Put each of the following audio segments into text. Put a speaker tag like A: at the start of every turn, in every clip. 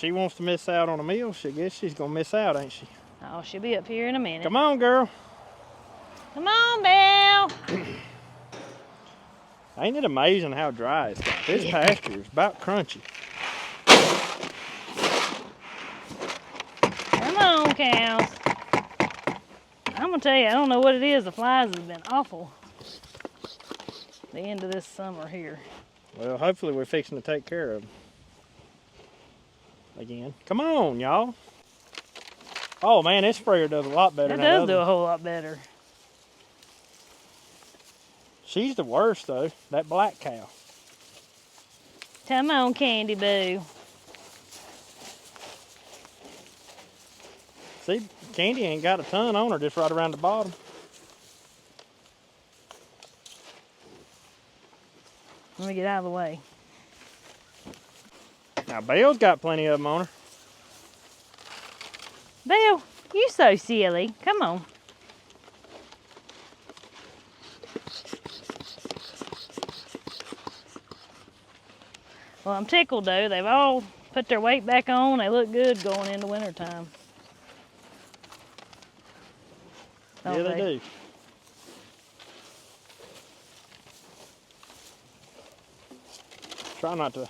A: she wants to miss out on a meal, I guess she's gonna miss out, ain't she?
B: Oh, she'll be up here in a minute.
A: Come on, girl.
B: Come on, Belle.
A: Ain't it amazing how dry it's got? This pasture is about crunchy.
B: Come on, cows. I'm gonna tell you, I don't know what it is. The flies have been awful the end of this summer here.
A: Well, hopefully we're fixing to take care of them again. Come on, y'all. Oh man, this sprayer does a lot better
B: That
A: than that
B: does do
A: other
B: a whole lot better.
A: She's the worst though, that black cow.
B: Come on, Candy Boo.
A: See, Candy ain't got a ton on her, just right around the bottom.
B: Let me get out of the way.
A: Now, Belle's got plenty of them on her.
B: Belle, you so silly. Come on. Well, I'm tickled though. They've all put their weight back on. They look good going into wintertime.
A: Yeah, they do. Try not to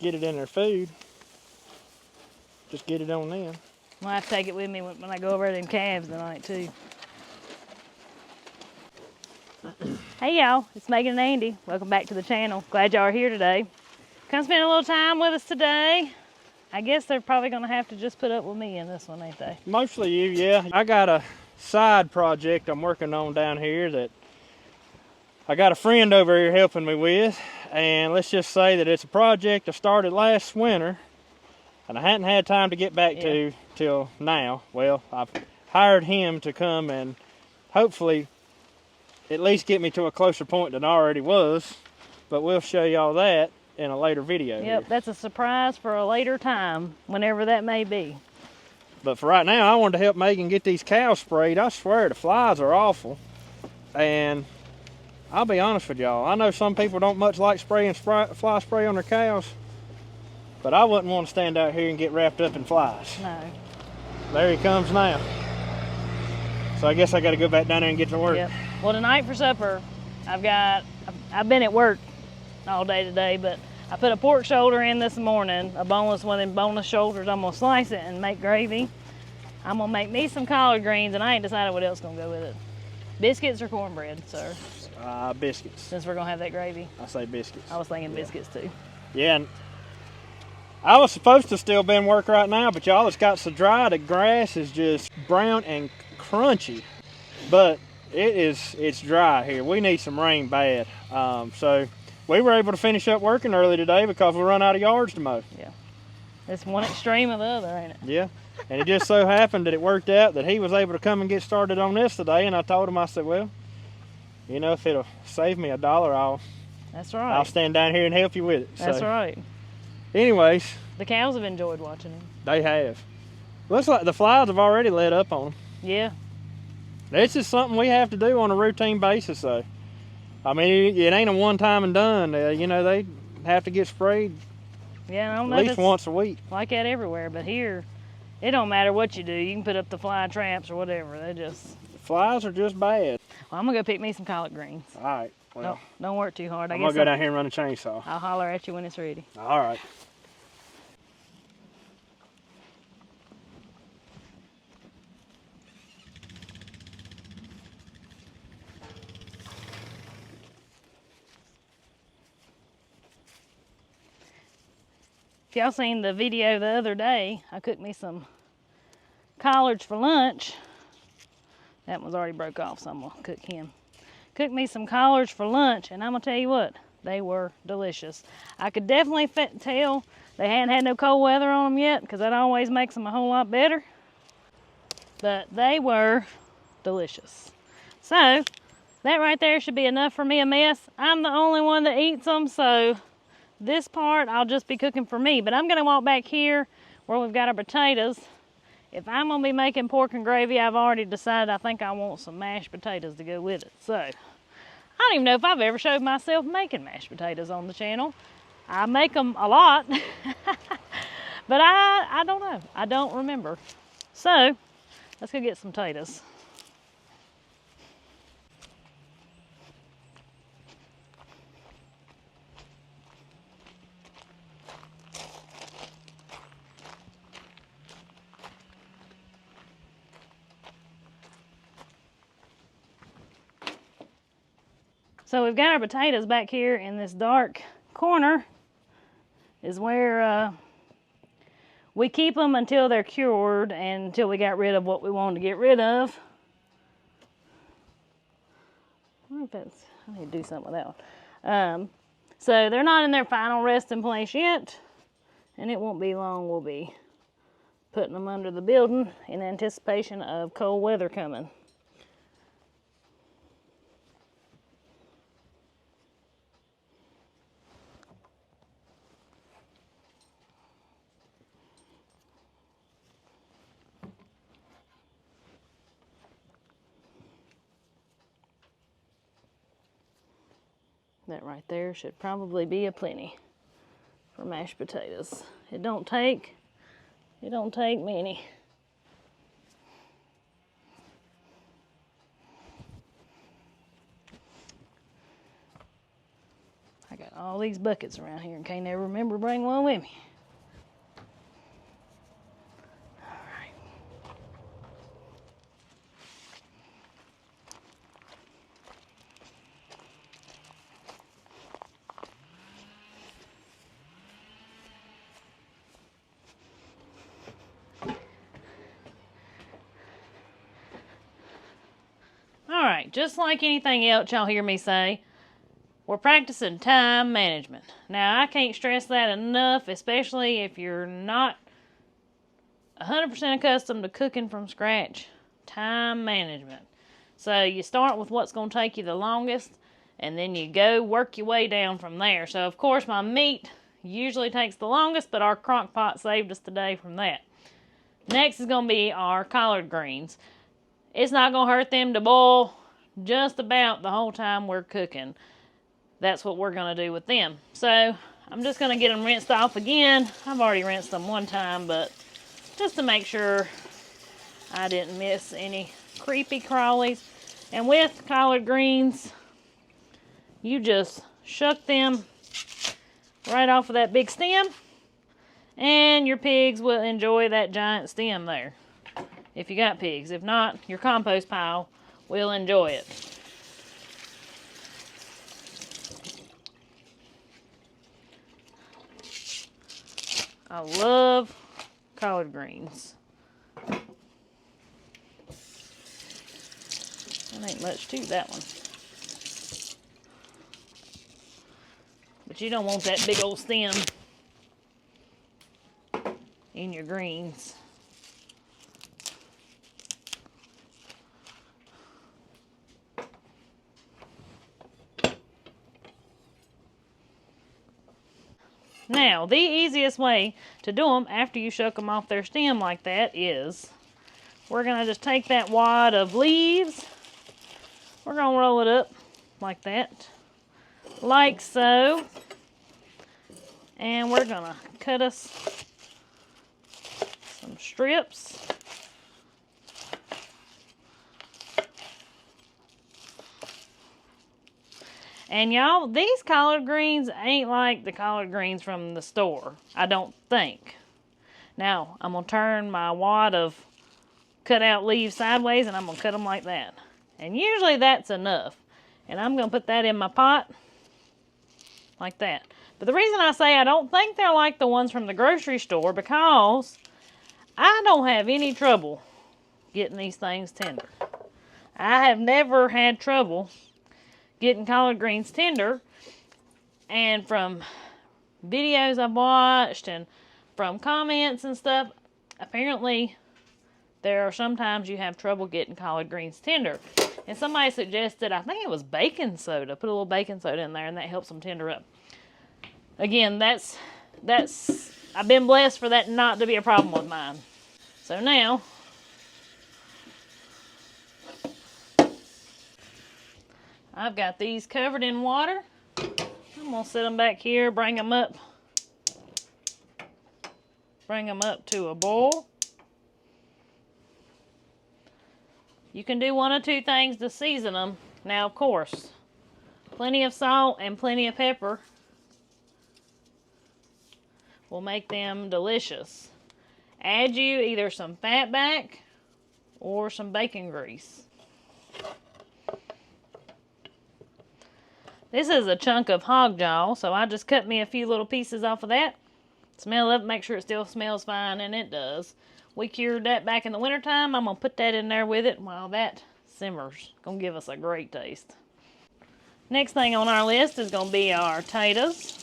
A: get it in their food. Just get it on them.
B: I'll have to take it with me when I go over to them calves tonight too. Hey y'all, it's Megan and Andy. Welcome back to the channel. Glad y'all are here today. Come spend a little time with us today. I guess they're probably gonna have to just put up with me in this one, ain't they?
A: Mostly you, yeah. I got a side project I'm working on down here that I got a friend over here helping me with, and let's just say that it's a project I started last winter and I hadn't had time to get back to till now. Well, I've hired him to come and hopefully at least get me to a closer point than I already was, but we'll show y'all that in a later video.
B: Yep,
A: here.
B: that's a surprise for a later time, whenever that may be.
A: But for right now, I wanted to help Megan get these cows sprayed. I swear the flies are awful, and I'll be honest with y'all, I know some people don't much like spraying fly spray on their cows, but I wouldn't want to stand out here and get wrapped up in flies.
B: No.
A: There he comes now. So I guess I got to go back down there and get to work.
B: Yep. Well, tonight for supper, I've been at work all day today, but I put a pork shoulder in this morning, a boneless one, and boneless shoulders. I'm gonna slice it and make gravy. I'm gonna make me some collard greens, and I ain't decided what else gonna go with it. Biscuits or cornbread, sir?
A: Biscuits.
B: Since we're gonna have that gravy.
A: I say biscuits.
B: I was thinking biscuits too.
A: Yeah, and I was supposed to still be in work right now, but y'all, it's got so dry, the grass is just brown and crunchy. But it's dry here. We need some rain bad. So we were able to finish up working early today because we run out of yards to mow.
B: Yeah. It's one extreme of the other, ain't it?
A: Yeah. And it just so happened that it worked out that he was able to come and get started on this today, and I told him, I said, well, you know, if it'll save me $1,
B: That's right.
A: I'll stand down here and help you with it.
B: That's
A: so,
B: right.
A: Anyways.
B: The cows have enjoyed watching him.
A: They have. Looks like the flies have already let up on them.
B: Yeah.
A: This is something we have to do on a routine basis, though. I mean, it ain't a one time and done. You know, they have to get sprayed
B: Yeah, I don't know.
A: at least once a week.
B: Like that everywhere, but here, it don't matter what you do. You can put up the fly traps or whatever. They just...
A: The flies are just bad.
B: Well, I'm gonna go pick me some collard greens.
A: All right. Well,
B: don't work too hard.
A: I'm gonna go down here and run a chainsaw.
B: I'll holler at you when it's ready.
A: All right.
B: If y'all seen the video the other day, I cooked me some collards for lunch. That one's already broke off, so I'm gonna cook him. Cooked me some collards for lunch, and I'm gonna tell you what, they were delicious. I could definitely tell they hadn't had no cold weather on them yet, because that always makes them a whole lot better. But they were delicious. So, that right there should be enough for me a mess. I'm the only one that eats them, so this part I'll just be cooking for me. But I'm gonna walk back here where we've got our potatoes. If I'm gonna be making pork and gravy, I've already decided I think I want some mashed potatoes to go with it. So, I don't even know if I've ever showed myself making mashed potatoes on the channel. I make them a lot, But I don't know. I don't remember. So, let's go get some potatoes. So we've got our potatoes back here in this dark corner is where we keep them until they're cured and until we got rid of what we wanted to get rid of. I need to do something with that one. So they're not in their final resting place yet, and it won't be long we'll be putting them under the building in anticipation of cold weather coming. That right there should probably be a plenty for mashed potatoes. It don't take many. I got all these buckets around here and can't never remember to bring one with me. Alright, just like anything else y'all hear me say, we're practicing time management. Now, I can't stress that enough, especially if you're not 100% accustomed to cooking from scratch. Time management. So, you start with what's going to take you the longest, and then you go work your way down from there. So, of course, my meat usually takes the longest, but our crock pot saved us today from that. Next is going to be our collard greens. It's not going to hurt them to boil just about the whole time we're cooking. That's what we're going to do with them. So, I'm just going to get them rinsed off again. I've already rinsed them one time, but just to make sure I didn't miss any creepy crawlies. And with collard greens, you just shuck them right off of that big stem, and your pigs will enjoy that giant stem there. If you got pigs. If not, your compost pile will enjoy it. I love collard greens. There ain't much to that one. But you don't want that big old stem in your greens. Now, the easiest way to do them after you shuck them off their stem like that is we're going to just take that wad of leaves. We're going to roll it up like that, like so. And we're going to cut us some strips. And y'all, these collard greens ain't like the collard greens from the store, I don't think. Now, I'm going to turn my wad of cut out leaves sideways and I'm going to cut them like that. And usually that's enough. And I'm going to put that in my pot like that. But the reason I say I don't think they're like the ones from the grocery store because I don't have any trouble getting these things tender. I have never had trouble getting collard greens tender, and from videos I've watched and from comments and stuff, apparently there are sometimes you have trouble getting collard greens tender. And somebody suggested, I think it was baking soda, put a little baking soda in there and that helps them tender up. Again, that's I've been blessed for that not to be a problem with mine. So now I've got these covered in water. I'm going to set them back here, bring them up bring them up to a boil. You can do one of two things to season them. Now, of course, plenty of salt and plenty of pepper will make them delicious. Add you either some fat back or some bacon grease. This is a chunk of hog jaw, so I just cut me a few little pieces off of that. Smell it, make sure it still smells fine, and it does. We cured that back in the wintertime. I'm going to put that in there with it while that simmers. Going to give us a great taste. Next thing on our list is going to be our potatoes,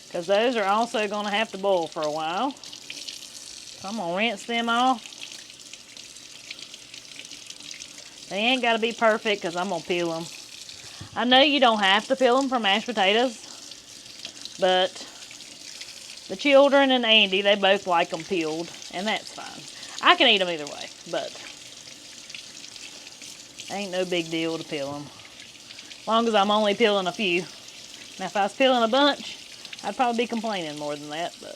B: because those are also going to have to boil for a while. So I'm going to rinse them off. They ain't got to be perfect because I'm going to peel them. I know you don't have to peel them for mashed potatoes, but the children and Andy, they both like them peeled, and that's fine. I can eat them either way, but ain't no big deal to peel them. As long as I'm only peeling a few. Now, if I was peeling a bunch, I'd probably be complaining more than that, but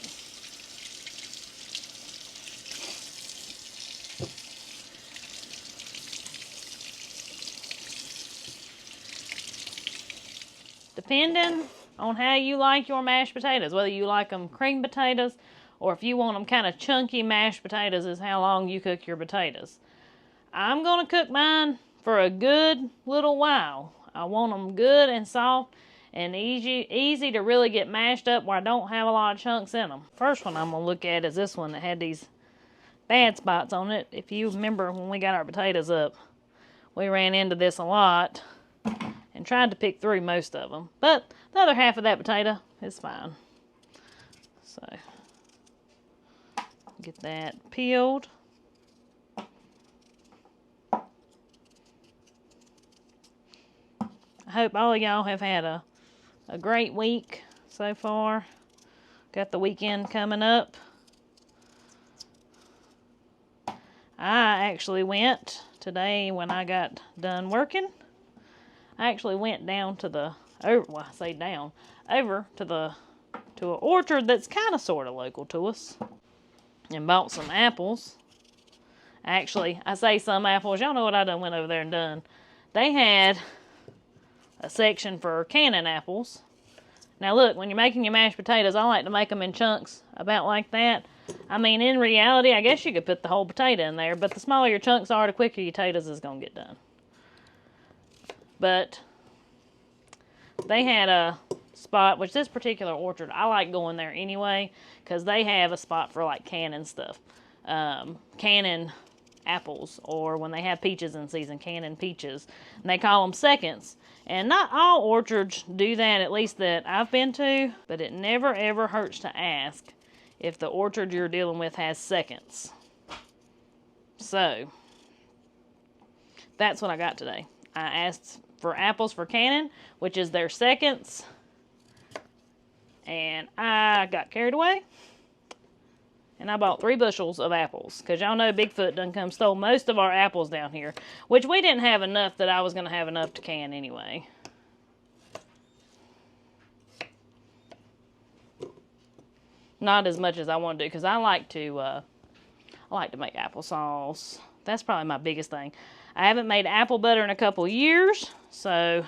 B: depending on how you like your mashed potatoes, whether you like them cream potatoes or if you want them kind of chunky mashed potatoes, is how long you cook your potatoes. I'm going to cook mine for a good little while. I want them good and soft and easy to really get mashed up where I don't have a lot of chunks in them. First one I'm going to look at is this one that had these bad spots on it. If you remember when we got our potatoes up, we ran into this a lot and tried to pick through most of them. But the other half of that potato is fine. So, get that peeled. I hope all of y'all have had a great week so far. Got the weekend coming up. I actually went today when I got done working. I actually went down to the, well, I say down, over to an orchard that's kind of sort of local to us, and bought some apples. Actually, I say some apples. Y'all know what I done went over there and done. They had a section for canning apples. Now look, when you're making your mashed potatoes, I like to make them in chunks about like that. I mean, in reality, I guess you could put the whole potato in there, but the smaller your chunks are, the quicker your potatoes is going to get done. But they had a spot, which this particular orchard, I like going there anyway, because they have a spot for like canning stuff. Canning apples, or when they have peaches in season, canning peaches. And they call them seconds. And not all orchards do that, at least that I've been to, but it never ever hurts to ask if the orchard you're dealing with has seconds. So, that's what I got today. I asked for apples for canning, which is their seconds, and I got carried away, and I bought 3 bushels of apples, because y'all know Bigfoot done come stole most of our apples down here, which we didn't have enough that I was going to have enough to can anyway. Not as much as I want to do, because I like to make applesauce. That's probably my biggest thing. I haven't made apple butter in a couple years, so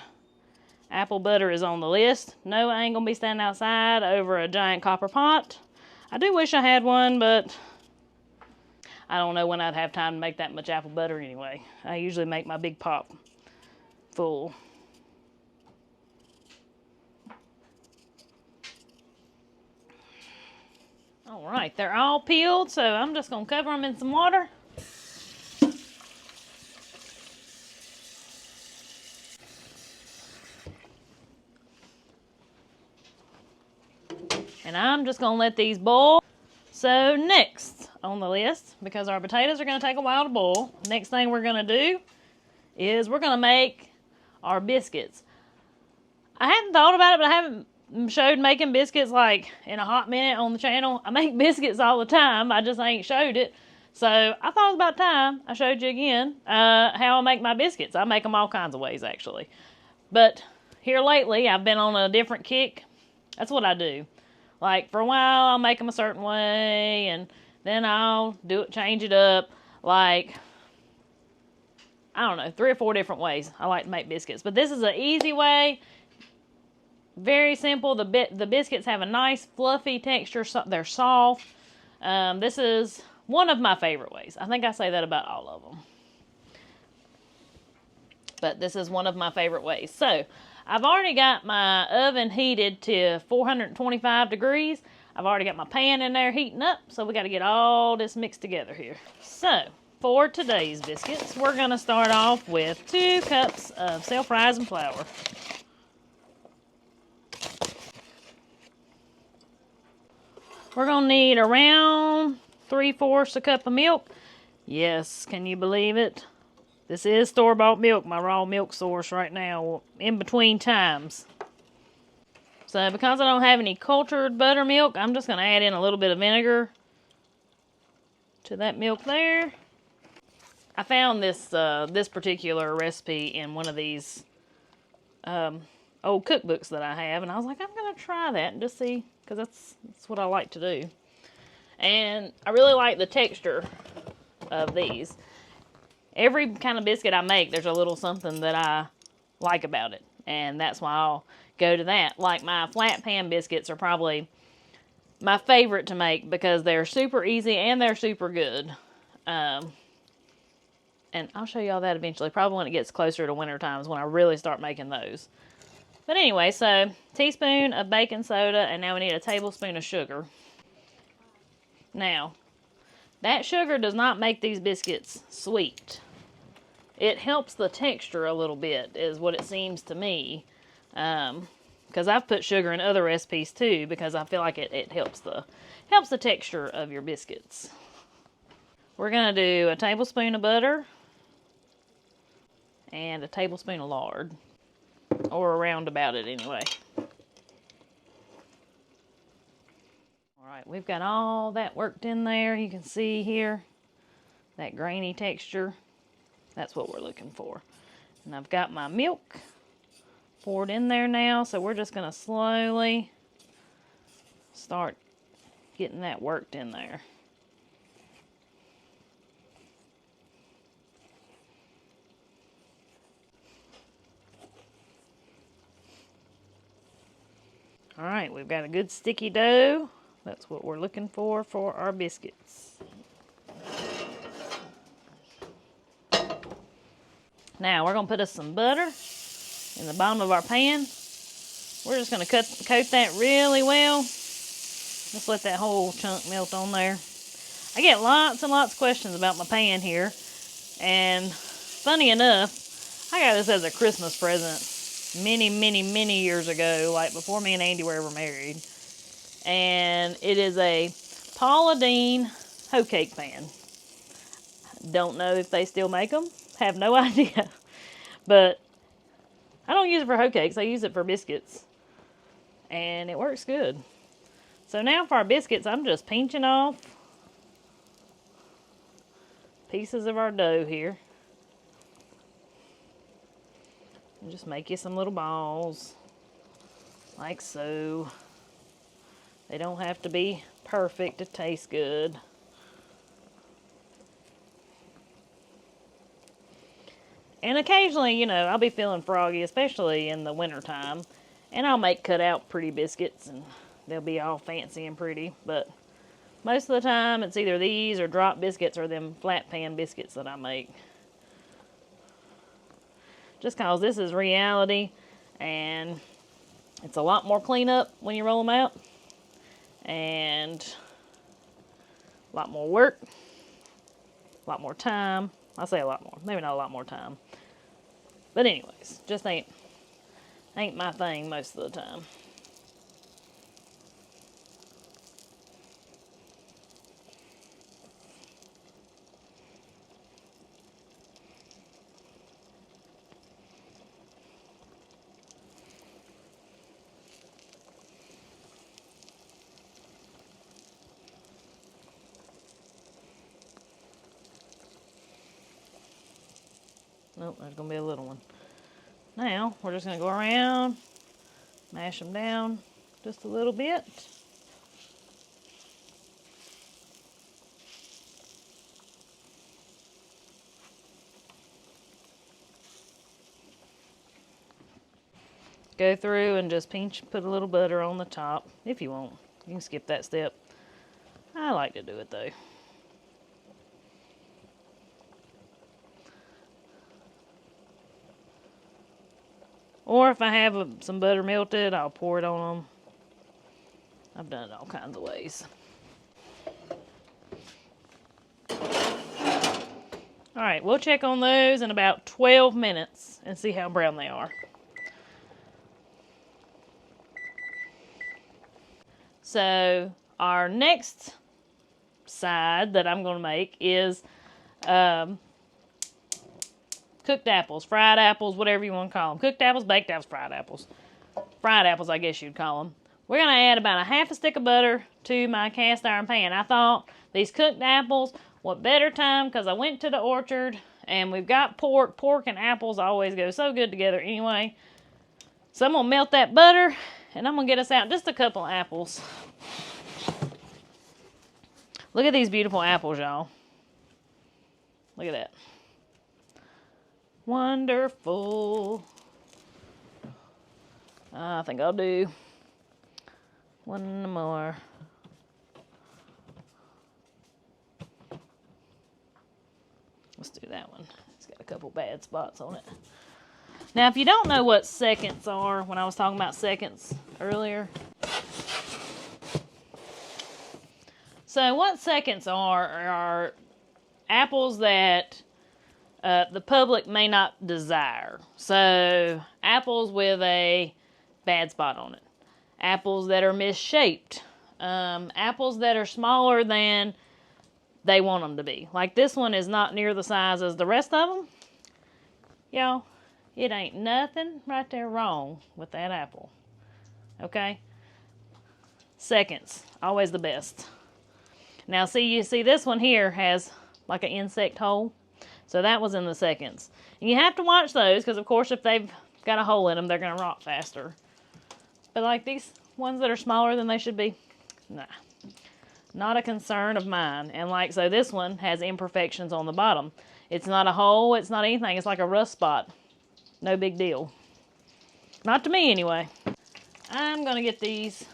B: apple butter is on the list. No, I ain't going to be standing outside over a giant copper pot. I do wish I had one, but I don't know when I'd have time to make that much apple butter anyway. I usually make my big pot full. All right, they're all peeled, so I'm just going to cover them in some water. And I'm just going to let these boil. So next on the list, because our potatoes are going to take a while to boil, next thing we're going to do is we're going to make our biscuits. I hadn't thought about it, but I haven't showed making biscuits like in a hot minute on the channel. I make biscuits all the time. I just ain't showed it. So I thought it was about time I showed you again how I make my biscuits. I make them all kinds of ways actually. But here lately I've been on a different kick. That's what I do. Like, for a while, I'll make them a certain way, and then I'll change it up. Like, I don't know, 3 or 4 different ways I like to make biscuits. But this is an easy way. Very simple. The biscuits have a nice fluffy texture. So they're soft. This is one of my favorite ways. I think I say that about all of them. But this is one of my favorite ways. So, I've already got my oven heated to 425 degrees. I've already got my pan in there heating up. So, we got to get all this mixed together here. So, for today's biscuits, we're going to start off with 2 cups of self-rising flour. We're going to need around 3/4 a cup of milk. Yes, can you believe it? This is store-bought milk, my raw milk source right now, in between times. So because I don't have any cultured buttermilk, I'm just going to add in a little bit of vinegar to that milk there. I found this this particular recipe in one of these old cookbooks that I have, and I was like, I'm going to try that and just see, because that's what I like to do. And I really like the texture of these. Every kind of biscuit I make, there's a little something that I like about it, and that's why I'll go to that. Like my flat pan biscuits are probably my favorite to make because they're super easy and they're super good. And I'll show y'all that eventually, probably when it gets closer to winter times when I really start making those. But anyway, so teaspoon of baking soda, and now we need a tablespoon of sugar. Now, that sugar does not make these biscuits sweet. It helps the texture a little bit, is what it seems to me. Because I've put sugar in other recipes too, because I feel like it helps the texture of your biscuits. We're going to do a tablespoon of butter and a tablespoon of lard, or around about it anyway. Alright, we've got all that worked in there. You can see here that grainy texture. That's what we're looking for. And I've got my milk poured in there now, so we're just going to slowly start getting that worked in there. Alright, we've got a good sticky dough. That's what we're looking for our biscuits. Now we're going to put us some butter in the bottom of our pan. We're just going to coat that really well. Just let that whole chunk melt on there. I get lots and lots of questions about my pan here. And funny enough, I got this as a Christmas present many years ago, like before me and Andy were ever married. And it is a Paula Deen hoe cake pan. Don't know if they still make them. Have no idea. But I don't use it for hoe cakes. I use it for biscuits. And it works good. So now for our biscuits, I'm just pinching off pieces of our dough here. And just make you some little balls. Like so. They don't have to be perfect to taste good. And occasionally, you know, I'll be feeling froggy, especially in the winter time. And I'll make cut out pretty biscuits and they'll be all fancy and pretty. But most of the time, it's either these or drop biscuits or them flat pan biscuits that I make. Just cause this is reality and it's a lot more cleanup when you roll them out. And a lot more work, a lot more time. I say a lot more, maybe not a lot more time. But anyways, just ain't my thing most of the time. Nope, there's going to be a little one. Now, we're just going to go around, mash them down just a little bit. go through and just put a little butter on the top if you want. You can skip that step. I like to do it though. Or if I have some butter melted, I'll pour it on them. I've done it all kinds of ways. All right, we'll check on those in about 12 minutes and see how brown they are. So our next side that I'm going to make is cooked apples, fried apples, whatever you want to call them. Cooked apples, baked apples, fried apples. Fried apples, I guess you'd call them. We're going to add about a half a stick of butter to my cast iron pan. I thought these cooked apples, what better time, because I went to the orchard and we've got pork. Pork and apples always go so good together anyway. So I'm going to melt that butter and I'm going to get us out just a couple of apples. Look at these beautiful apples, y'all. Look at that. Wonderful. I think I'll do one more. Let's do that one. It's got a couple bad spots on it. Now, if you don't know what seconds are, when I was talking about seconds earlier. So what seconds are apples that the public may not desire. So apples with a bad spot on it. Apples that are misshaped. Apples that are smaller than they want them to be. Like this one is not near the size as the rest of them. Y'all, it ain't nothing right there wrong with that apple. Okay? Seconds. Always the best. Now you see this one here has like an insect hole. So that was in the seconds. And you have to watch those because of course if they've got a hole in them, they're going to rot faster. But like these ones that are smaller than they should be, nah. Not a concern of mine. And like so this one has imperfections on the bottom. It's not a hole, it's not anything. It's like a rust spot. No big deal. Not to me anyway. I'm going to get these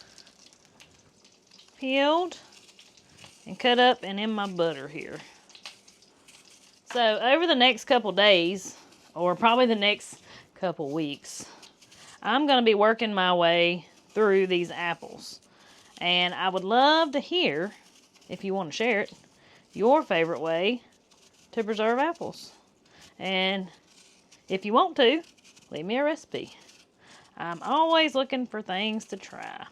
B: peeled and cut up and in my butter here. So over the next couple days, or probably the next couple weeks, I'm going to be working my way through these apples. And I would love to hear, if you want to share it, your favorite way to preserve apples. And if you want to, leave me a recipe. I'm always looking for things to try.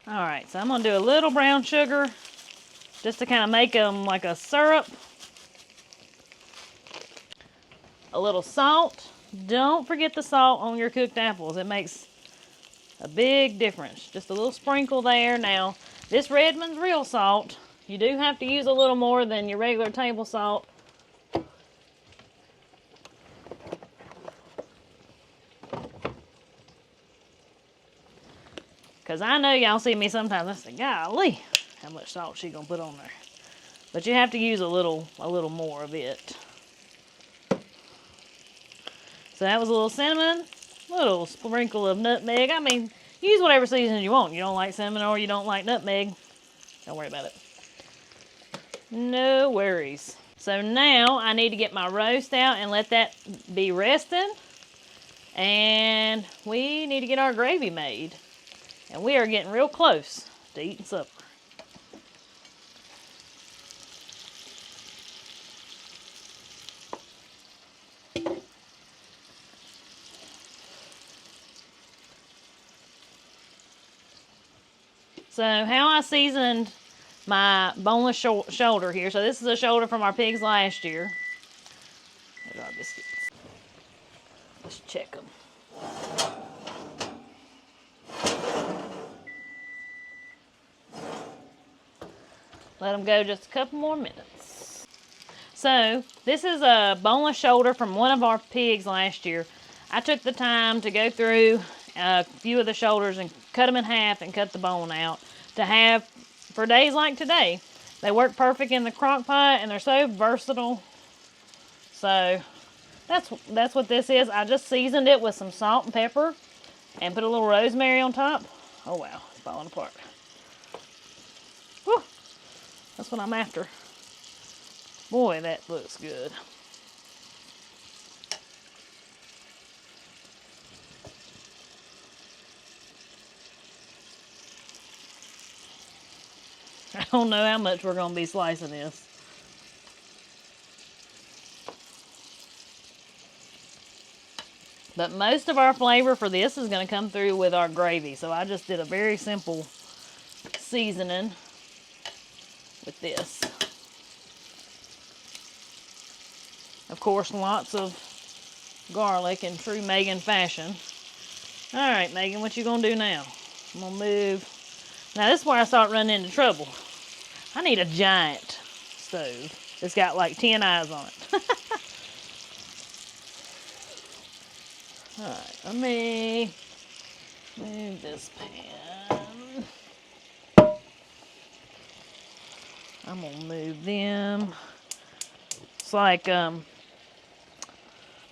B: Alright, so I'm going to do a little brown sugar just to kind of make them like a syrup. A little salt. Don't forget the salt on your cooked apples. It makes a big difference. Just a little sprinkle there. Now, this Redmond's real salt. You do have to use a little more than your regular table salt. Because I know y'all see me sometimes, I say, golly, how much salt she gonna put on there. But you have to use a little more of it. So that was a little cinnamon, a little sprinkle of nutmeg. I mean, use whatever seasoning you want. You don't like cinnamon or you don't like nutmeg, don't worry about it. No worries. So now I need to get my roast out and let that be resting. And we need to get our gravy made. And we are getting real close to eating supper. So how I seasoned my boneless shoulder here. So this is a shoulder from our pigs last year. There's our biscuits. Let's check them. Let them go just a couple more minutes. So this is a boneless shoulder from one of our pigs last year. I took the time to go through a few of the shoulders and cut them in half and cut the bone out to have for days like today. They work perfect in the crock pot and they're so versatile. So that's what this is. I just seasoned it with some salt and pepper and put a little rosemary on top. Oh wow, it's falling apart. Whew, that's what I'm after. Boy, that looks good. I don't know how much we're going to be slicing this. But most of our flavor for this is going to come through with our gravy. So I just did a very simple seasoning with this. Of course, lots of garlic in true Megan fashion. All right, Megan, what you going to do now? I'm going to move. Now, this is where I start running into trouble. I need a giant stove that's got like 10 eyes on it. All right, let me move this pan. I'm gonna move them. It's like what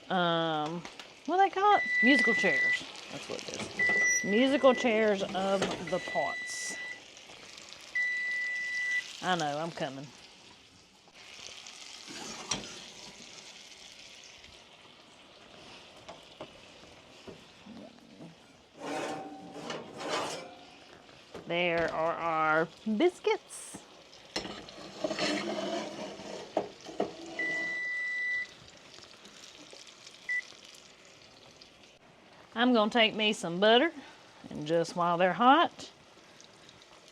B: do they call it? Musical chairs. That's what it is. Musical chairs of the pots. I know, I'm coming. There are our biscuits. I'm going to take me some butter, and just while they're hot,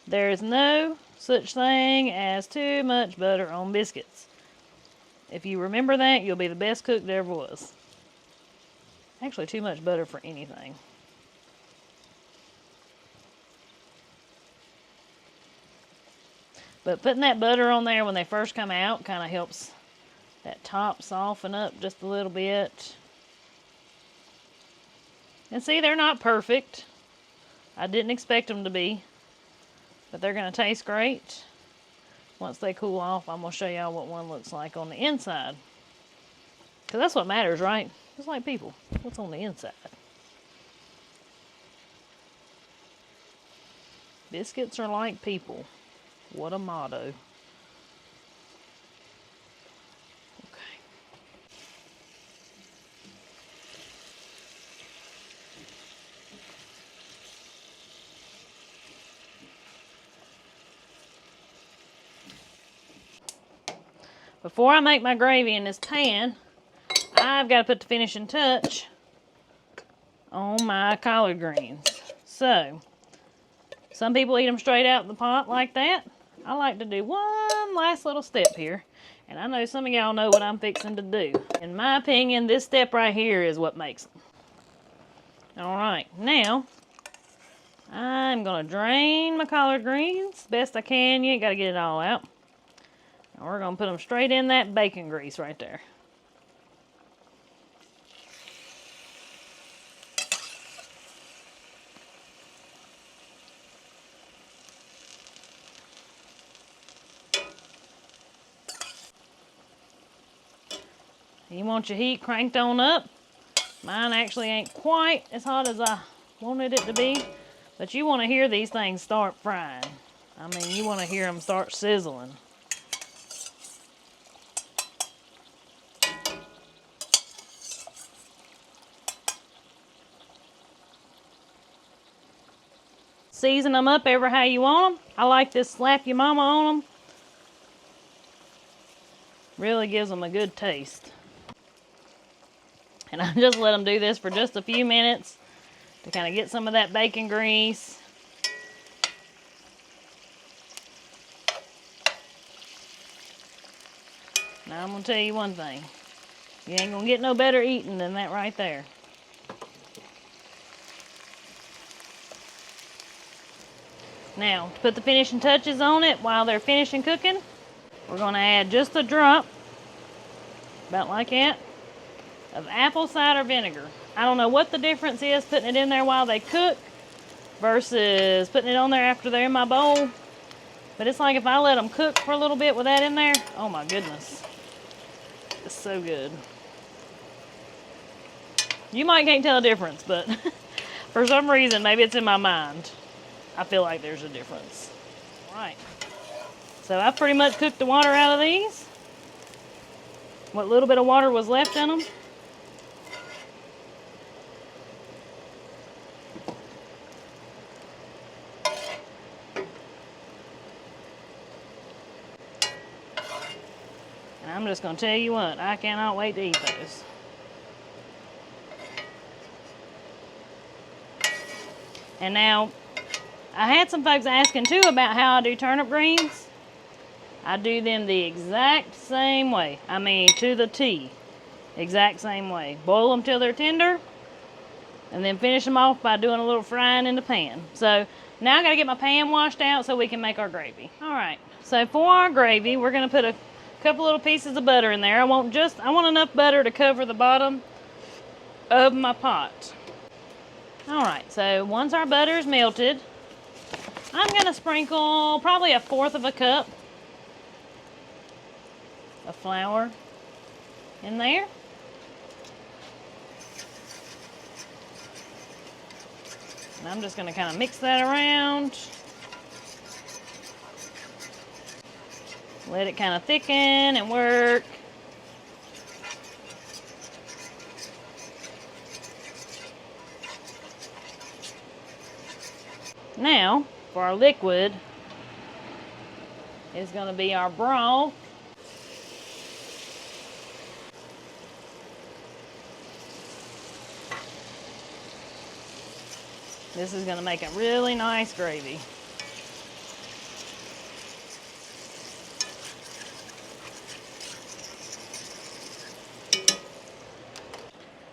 B: there is no such thing as too much butter on biscuits. If you remember that, you'll be the best cook there ever was. Actually, too much butter for anything. But putting that butter on there when they first come out kind of helps that top soften up just a little bit. And see, they're not perfect. I didn't expect them to be. But they're going to taste great. Once they cool off, I'm going to show y'all what one looks like on the inside. Because that's what matters, right? Just like people. What's on the inside? Biscuits are like people. What a motto. Okay. Before I make my gravy in this pan, I've got to put the finishing touch on my collard greens. So, some people eat them straight out of the pot like that. I like to do one last little step here. And I know some of y'all know what I'm fixing to do. In my opinion, this step right here is what makes them. Alright, now, I'm going to drain my collard greens best I can. You ain't got to get it all out. And we're going to put them straight in that bacon grease right there. You want your heat cranked on up. Mine actually ain't quite as hot as I wanted it to be. But you want to hear these things start frying. I mean, you want to hear them start sizzling. Season them up ever how you want them. I like this slap your mama on them. Really gives them a good taste. And I just let them do this for just a few minutes to kind of get some of that bacon grease. Now I'm going to tell you one thing. You ain't going to get no better eating than that right there. Now, to put the finishing touches on it while they're finishing cooking, we're going to add just a drop, about like that, of apple cider vinegar. I don't know what the difference is putting it in there while they cook versus putting it on there after they're in my bowl. But it's like if I let them cook for a little bit with that in there, oh my goodness. It's so good. You might can't tell a difference, but for some reason, maybe it's in my mind, I feel like there's a difference. All right. So I've pretty much cooked the water out of these. What little bit of water was left in them. And I'm just going to tell you what, I cannot wait to eat those. And now, I had some folks asking too about how I do turnip greens. I do them the exact same way. I mean, to the T. Exact same way. Boil them till they're tender, and then finish them off by doing a little frying in the pan. So, now I gotta get my pan washed out so we can make our gravy. Alright, so for our gravy, we're gonna put a couple little pieces of butter in there. I want enough butter to cover the bottom of my pot. Alright, so once our butter is melted, I'm going to sprinkle probably 1/4 cup of flour in there. And I'm just going to kind of mix that around. Let it kind of thicken and work. Now, for our liquid, is going to be our broth. This is going to make a really nice gravy.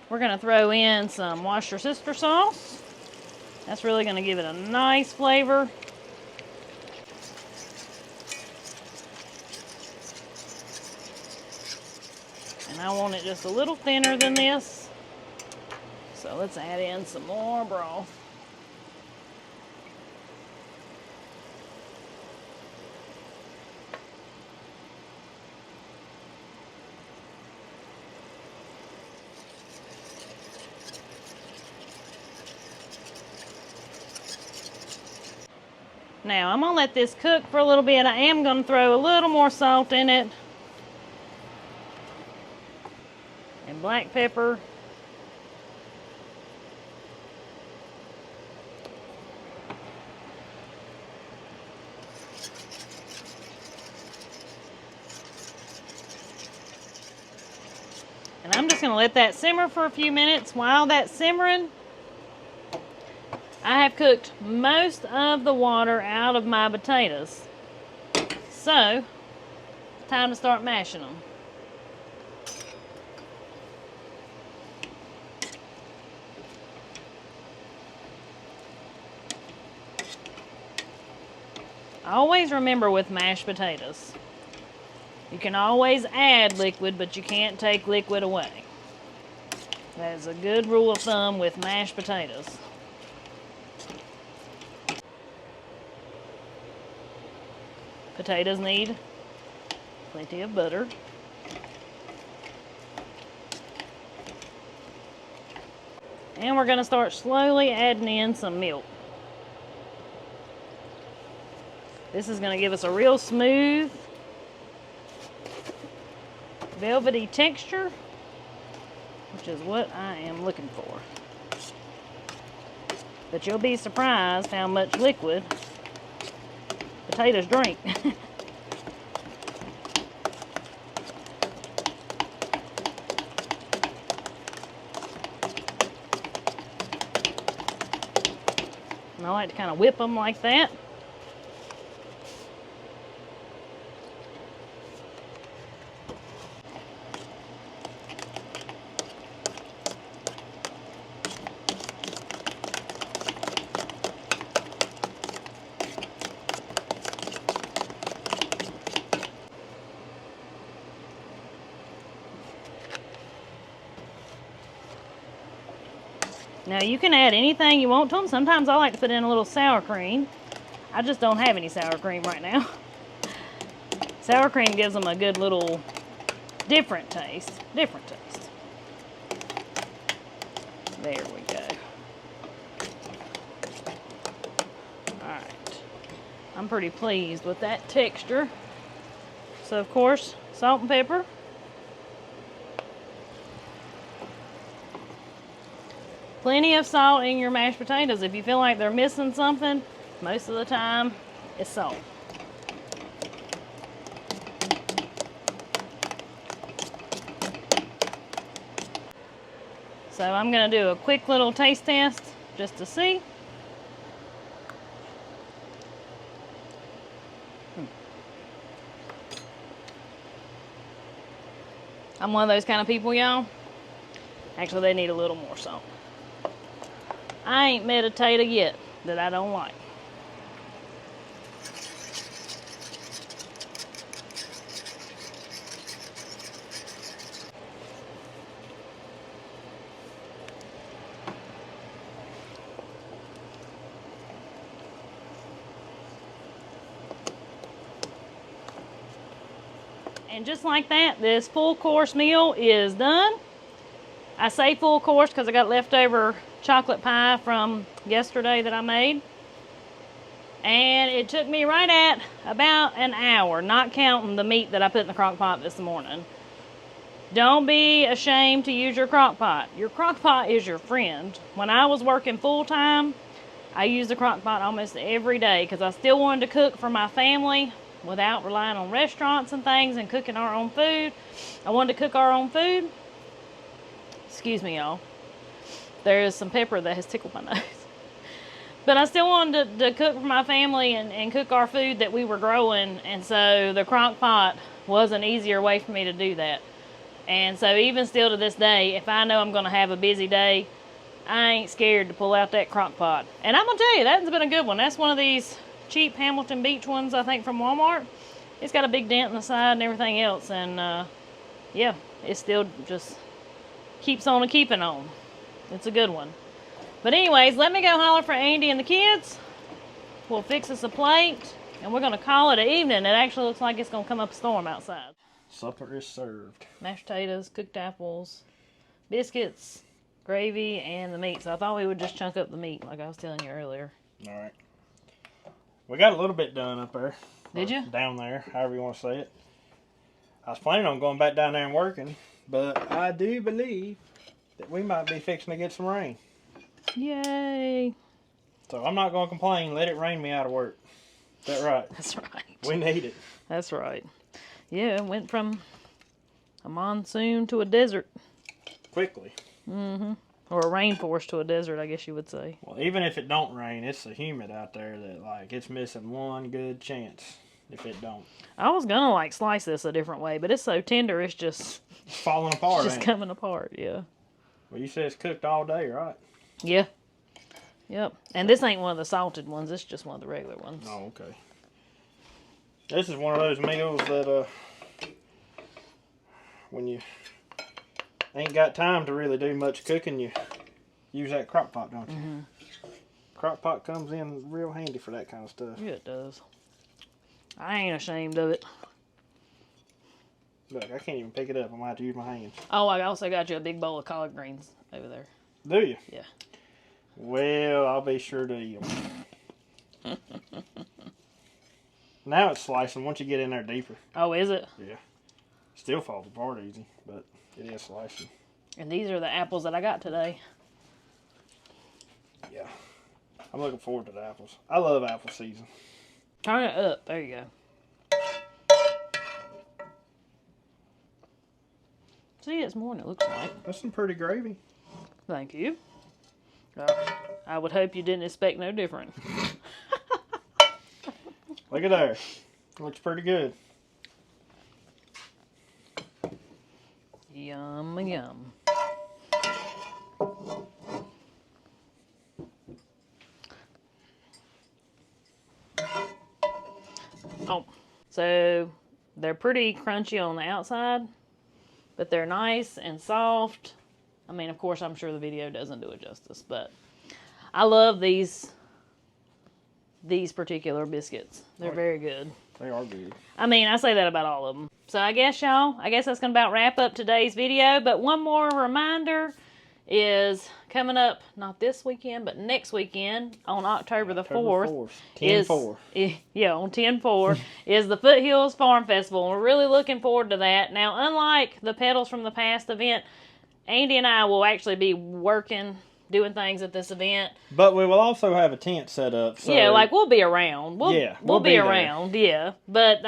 B: We're going to throw in some Worcestershire sauce. That's really going to give it a nice flavor. And I want it just a little thinner than this. So let's add in some more broth. Now, I'm going to let this cook for a little bit. I am going to throw a little more salt in it. And black pepper. And I'm just going to let that simmer for a few minutes. While that's simmering, I have cooked most of the water out of my potatoes. So, time to start mashing them. Always remember with mashed potatoes, you can always add liquid, but you can't take liquid away. That is a good rule of thumb with mashed potatoes. Potatoes need plenty of butter. And we're going to start slowly adding in some milk. This is going to give us a real smooth, velvety texture, which is what I am looking for. But you'll be surprised how much liquid potatoes drink. And I like to kind of whip them like that. Now you can add anything you want to them. Sometimes I like to put in a little sour cream. I just don't have any sour cream right now. Sour cream gives them a good little different taste. There we go. Alright. I'm pretty pleased with that texture. So of course, salt and pepper. Plenty of salt in your mashed potatoes. If you feel like they're missing something, most of the time it's salt. So I'm going to do a quick little taste test just to see. I'm one of those kind of people, y'all. Actually, they need a little more salt. I ain't met a tater yet that I don't like. And just like that, this full course meal is done. I say full course because I got leftover chocolate pie from yesterday that I made. And it took me right at about an hour, not counting the meat that I put in the crock pot this morning. Don't be ashamed to use your crock pot. Your crock pot is your friend. When I was working full time, I used the crock pot almost every day because I still wanted to cook for my family without relying on restaurants and things and cooking our own food. I wanted to cook our own food. Excuse me, y'all. There's some pepper that has tickled my nose. But I still wanted to cook for my family and cook our food that we were growing. And so the crock pot was an easier way for me to do that. And so even still to this day, if I know I'm going to have a busy day, I ain't scared to pull out that crock pot. And I'm going to tell you, that's been a good one. That's one of these cheap Hamilton Beach ones, I think, from Walmart. It's got a big dent in the side and everything else. And yeah, it still just keeps on and keeping on. It's a good one. But anyways, let me go holler for Andy and the kids. We'll fix us a plate, and we're going to call it an evening. It actually looks like it's going to come up a storm outside.
A: Supper is served.
B: Mashed potatoes, cooked apples, biscuits, gravy, and the meat. So I thought we would just chunk up the meat like I was telling you earlier.
A: All right. We got a little bit done up there.
B: Did you?
A: Down there, however you want to say it. I was planning on going back down there and working, but I do believe that we might be fixing to get some rain.
B: Yay.
A: So I'm not going to complain. Let it rain me out of work. Is that right?
B: That's right.
A: We need it.
B: That's right. Yeah, it went from a monsoon to a desert.
A: Quickly.
B: Mm-hmm. Or a rainforest to a desert, I guess you would say.
A: Well, even if it don't rain, it's so humid out there that, like, it's missing one good chance if it don't.
B: I was going to, like, slice this a different way, but it's so tender, it's just...
A: It's falling apart,
B: just coming apart, yeah.
A: Well, you said it's cooked all day, right?
B: Yeah. Yep. And this ain't one of the salted ones. It's just one of the regular ones.
A: Oh, okay. This is one of those meals that, when you ain't got time to really do much cooking, you use that crock pot, don't you? Mm-hmm. Crock pot comes in real handy for that kind of stuff.
B: Yeah, it does. I ain't ashamed of it.
A: Look, I can't even pick it up. I'm going to have to use my hands.
B: Oh, I also got you a big bowl of collard greens over there.
A: Do you?
B: Yeah.
A: Well, I'll be sure to eat them. Now it's slicing once you get in there deeper.
B: Oh, is it?
A: Yeah. Still falls apart easy, but it is slicing.
B: And these are the apples that I got today.
A: Yeah. I'm looking forward to the apples. I love apple season.
B: Turn it up. There you go. See, it's more than it looks like.
A: That's some pretty gravy.
B: Thank you. I would hope you didn't expect no different.
A: Look at there. Looks pretty good.
B: Yum, yum. Oh, so they're pretty crunchy on the outside, but they're nice and soft. I mean, of course, I'm sure the video doesn't do it justice, but I love these particular biscuits. They're very good.
A: They are good.
B: I mean, I say that about all of them. So I guess, y'all, that's going to about wrap up today's video. But one more reminder is coming up, not this weekend, but next weekend on October the 4th.
A: 10-4.
B: Yeah, on 10-4 is the Foothills Farm Festival. We're really looking forward to that. Now, unlike the Petals from the Past event, Andy and I will actually be working, doing things at this event.
A: But we will also have a tent set up. So
B: yeah, like we'll be around. We'll be around.
A: There.
B: Yeah, but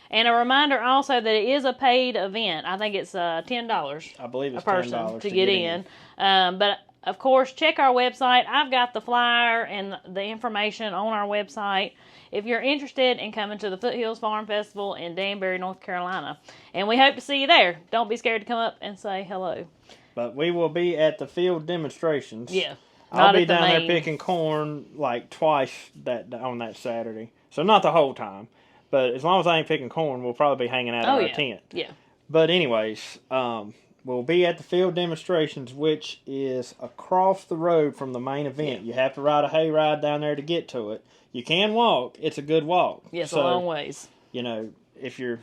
B: and a reminder also that it is a paid event. I think it's $10.
A: I believe it's
B: a person
A: $10
B: to get in. But of course, check our website. I've got the flyer and the information on our website if you're interested in coming to the Foothills Farm Festival in Danbury, North Carolina. And we hope to see you there. Don't be scared to come up and say hello.
A: But we will be at the field demonstrations.
B: Yeah.
A: I'll be down there picking corn like twice on that Saturday. So not the whole time. But as long as I ain't picking corn, we'll probably be hanging out in our tent.
B: Yeah.
A: But anyways, we'll be at the field demonstrations, which is across the road from the main event. You have to ride a hayride down there to get to it. You can walk. It's a good walk.
B: Yes, a long ways.
A: You know, if you're...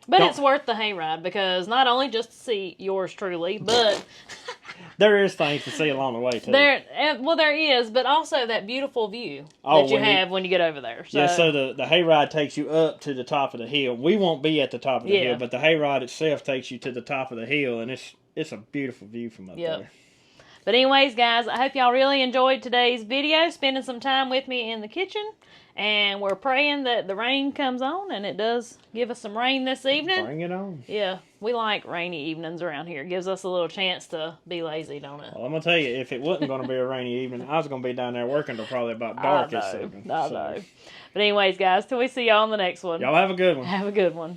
B: But it's worth the hayride because not only just to see yours truly, but...
A: there is things to see along the way, too.
B: There is, but also that beautiful view that you have when you get over there. So.
A: Yeah, so the hayride takes you up to the top of the hill. We won't be at the top of the hill, but the hayride itself takes you to the top of the hill, and it's a beautiful view from up there.
B: But anyways, guys, I hope y'all really enjoyed today's video, spending some time with me in the kitchen. And we're praying that the rain comes on, and it does give us some rain this evening.
A: Bring it on.
B: Yeah, we like rainy evenings around here. It gives us a little chance to be lazy, don't it?
A: Well, I'm going to tell you, if it wasn't going to be a rainy evening, I was going to be down there working till probably about dark this evening.
B: I know. But anyways, guys, till we see y'all on the next one.
A: Y'all have a good one.
B: Have a good one.